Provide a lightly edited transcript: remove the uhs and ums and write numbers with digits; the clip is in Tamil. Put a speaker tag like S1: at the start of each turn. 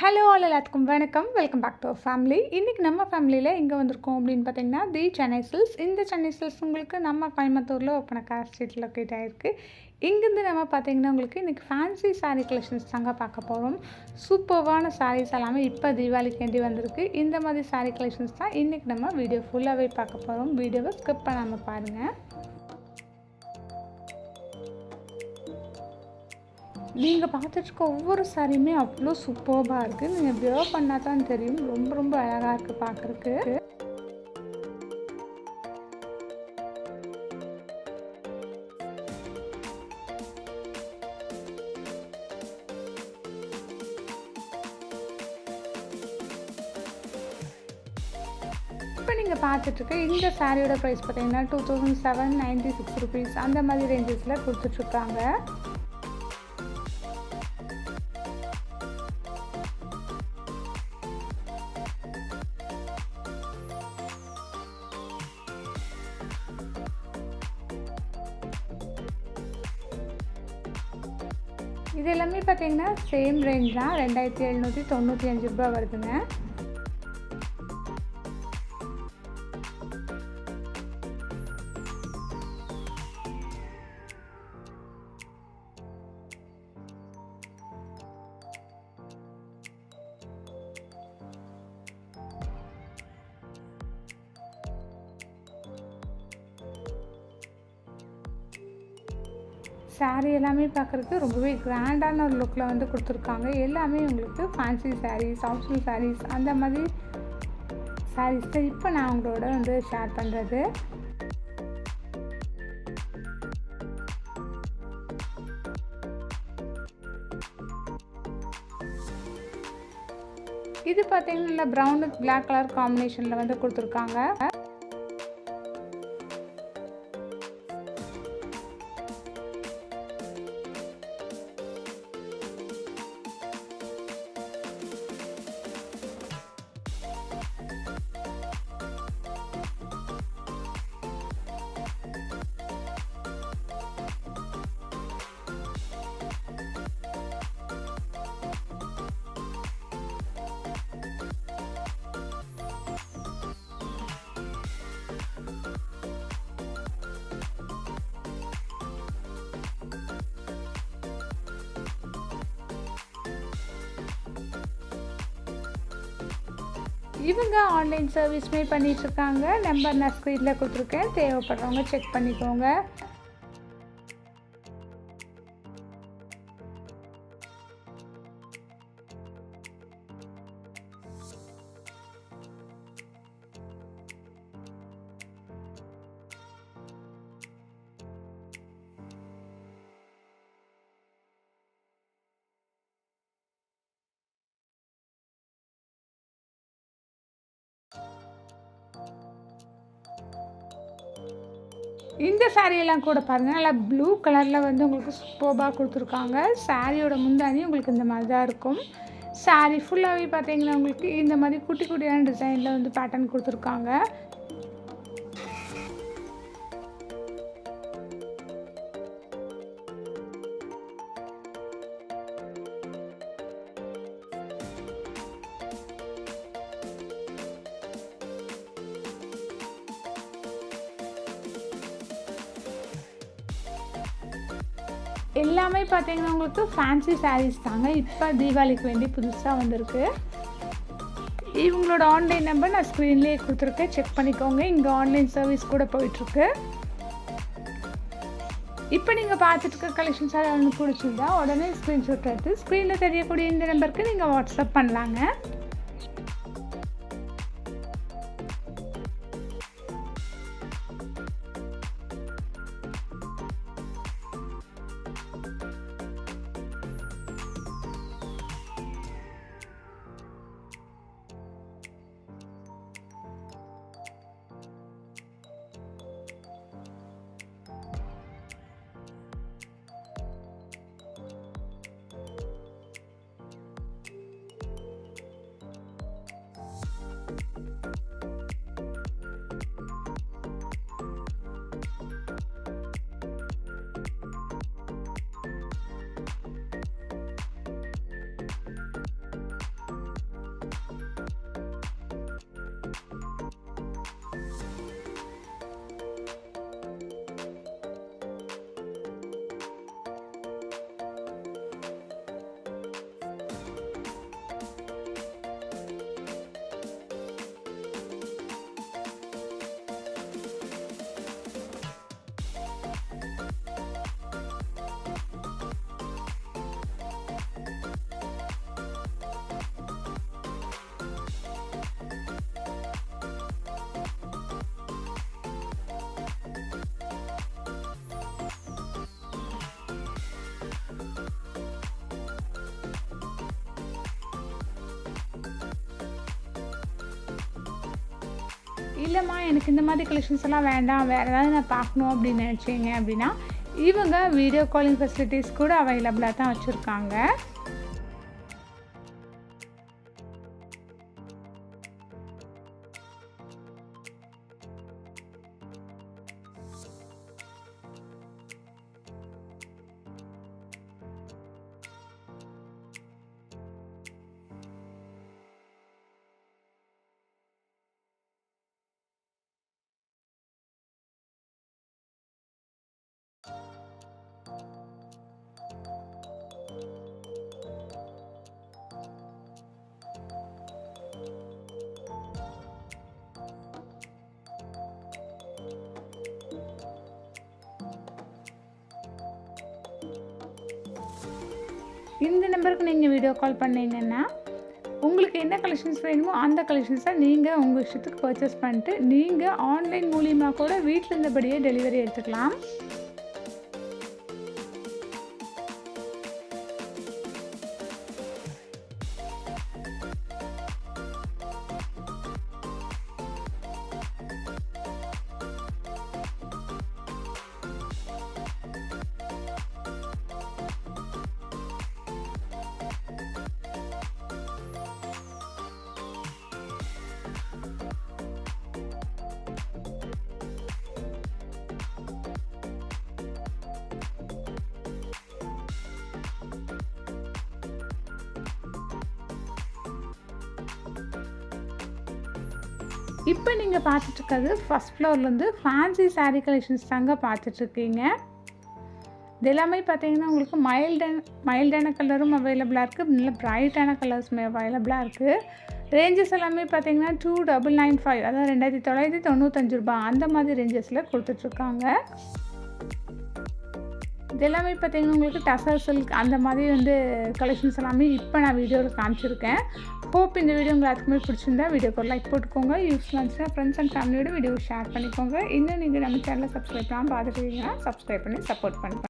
S1: ஹலோ ஆல் எல்லாத்துக்கும் வணக்கம். Welcome back to our family. இன்றைக்கி நம்ம ஃபேமிலியில் எங்கே வந்திருக்கோம் அப்படின்னு பார்த்தீங்கன்னா தி சென்னை சில்க்ஸ். இந்த சென்னை சில்க்ஸ் உங்களுக்கு நம்ம கோயம்புத்தூரில் ஒப்பனக்கார ஸ்ட்ரீட்டில் லொக்கேட் ஆகிருக்கு. இங்கேருந்து நம்ம பார்த்தீங்கன்னா உங்களுக்கு இன்றைக்கி ஃபேன்சி சாரீ கலெக்ஷன்ஸ் தாங்க பார்க்க போகிறோம். சூப்பர்வான சாரீஸ் எல்லாமே இப்போ தீபாவளிக்கு வந்திருக்கு. இந்த மாதிரி சாரீ கலெக்ஷன்ஸ் தான் இன்றைக்கி நம்ம வீடியோ ஃபுல்லாகவே பார்க்க போகிறோம். வீடியோவை ஸ்கிப் பண்ணாமல் பாருங்கள். நீங்கள் பார்த்துட்ருக்க ஒவ்வொரு சாரியுமே அவ்வளோ சூப்பர்பாக இருக்குது. நீங்கள் வியர் பண்ணால் தான் தெரியும். ரொம்ப ரொம்ப அழகாக இருக்குது பார்க்குறக்கு. இப்போ நீங்கள் பார்த்துட்ருக்க இந்த சாரியோட ப்ரைஸ் பார்த்தீங்கன்னா 2796 ருபீஸ் அந்த மாதிரி ரேஞ்சஸில் கொடுத்துட்ருக்காங்க. இது எல்லாமே பார்த்தீங்கன்னா சேம் ரேஞ்ச் தான். 2795 ரூபா வருதுங்க. சாரீ எல்லாமே பார்க்குறதுக்கு ரொம்பவே கிராண்டான ஒரு லுக்கில் வந்து கொடுத்துருக்காங்க. எல்லாமே உங்களுக்கு ஃபேன்சி சாரீஸ், சாஃப்ட் சாரீஸ் அந்த மாதிரி சாரீஸ் தான் இப்போ நான் உங்களோட வந்து ஷேர் பண்ணுறது. இது பார்த்தீங்கன்னா நல்லா ப்ரௌன் வித் பிளாக் கலர் காம்பினேஷனில் வந்து கொடுத்துருக்காங்க. இவங்க ஆன்லைன் சர்வீஸுமே பண்ணிகிட்ருக்காங்க. நம்பர் நான் ஸ்க்ரீனில் கொடுத்துருக்கேன். தேவைப்படுறவங்க செக் பண்ணிக்கோங்க. இந்த சாரியெல்லாம் கூட பாருங்கள், நல்லா ப்ளூ கலரில் வந்து உங்களுக்கு சூப்பர்பாக கொடுத்துருக்காங்க. சாரியோட முந்தானி உங்களுக்கு இந்த மாதிரி தான் இருக்கும். சாரி ஃபுல்லாகவே பார்த்தீங்கன்னா உங்களுக்கு இந்த மாதிரி குட்டி குட்டியான டிசைனில் வந்து பேட்டர்ன் கொடுத்துருக்காங்க. எல்லாமே பார்த்தீங்கன்னா உங்களுக்கு ஃபேன்சி சாரீஸ் தாங்க. இப்போ தீபாவளிக்கு வேண்டி புதுசாக வந்திருக்கு. இவங்களோட ஆன்லைன் நம்பர் நான் ஸ்க்ரீன்லேயே கொடுத்துருக்கேன். செக் பண்ணிக்கோங்க. இங்கே ஆன்லைன் சர்வீஸ் கூட போயிட்டுருக்கு. இப்போ நீங்கள் பார்த்துட்டு இருக்க கலெக்ஷன்ஸ் எல்லாம் பிடிச்சிருந்தா உடனே ஸ்க்ரீன்ஷாட் எடுத்து ஸ்க்ரீனில் தெரியக்கூடிய இந்த நம்பருக்கு நீங்கள் வாட்ஸ்அப் பண்ணலாங்க. இல்லைம்மா எனக்கு இந்த மாதிரி கலெக்ஷன்ஸ் எல்லாம் வேண்டாம், வேறு ஏதாவது நான் பார்க்கணும் அப்படின்னு நினச்சிங்க அப்படின்னா இவங்க வீடியோ காலிங் ஃபெசிலிட்டிஸ் கூட அவைலபிளாக தான் வச்சுருக்காங்க. இந்த நம்பருக்கு நீங்கள் வீடியோ கால் பண்ணீங்கன்னா உங்களுக்கு என்ன கலெக்ஷன்ஸ் வேணுமோ அந்த கலெக்ஷன்ஸை நீங்கள் உங்கள் இஷ்டத்துக்கு பர்ச்சேஸ் பண்ணிட்டு நீங்கள் ஆன்லைன் மூலியமாக கூட வீட்டில் இருந்தபடியே டெலிவரி எடுத்துக்கலாம். இப்போ நீங்கள் பார்த்துட்ருக்கிறது ஃபஸ்ட் ஃப்ளோர்லேருந்து ஃபேன்சி சாரீ கலெக்ஷன்ஸ் தாங்க பார்த்துட்ருக்கீங்க. இது எல்லாமே பார்த்தீங்கன்னா உங்களுக்கு மைல்டான கலரும் அவைலபிளாக இருக்குது, நல்ல ப்ரைட்டான கலர்ஸுமே அவைலபிளாக இருக்குது. ரேஞ்சஸ் எல்லாமே பார்த்தீங்கன்னா 2995 அதாவது ₹2995 அந்த மாதிரி ரேஞ்சஸில் கொடுத்துட்ருக்காங்க. இது எல்லாமே பார்த்தீங்கன்னா உங்களுக்கு டசர் சில்க் அந்த மாதிரி கலெக்ஷன்ஸ் எல்லாமே இப்போ நான் வீடியோவில் காமிச்சிருக்கேன். ஹோப் இந்த வீடியோ உங்களுக்கு அதுக்குமே பிடிச்சிருந்தா வீடியோக்கு ஒரு லைக் போட்டுக்கோங்க. யூஸ்ஃபுல்லாக இருந்துச்சுன்னா ஃப்ரெண்ட்ஸ் அண்ட் ஃபேமிலியோட வீடியோ ஷேர் பண்ணிக்கோங்க. இன்னும் நீங்கள் நம்ம சேனலை சப்ஸ்கிரைப் பண்ணாமல் பார்த்துட்டு சப்ஸ்கிரைப் பண்ணி சப்போர்ட் பண்ணுங்கள்.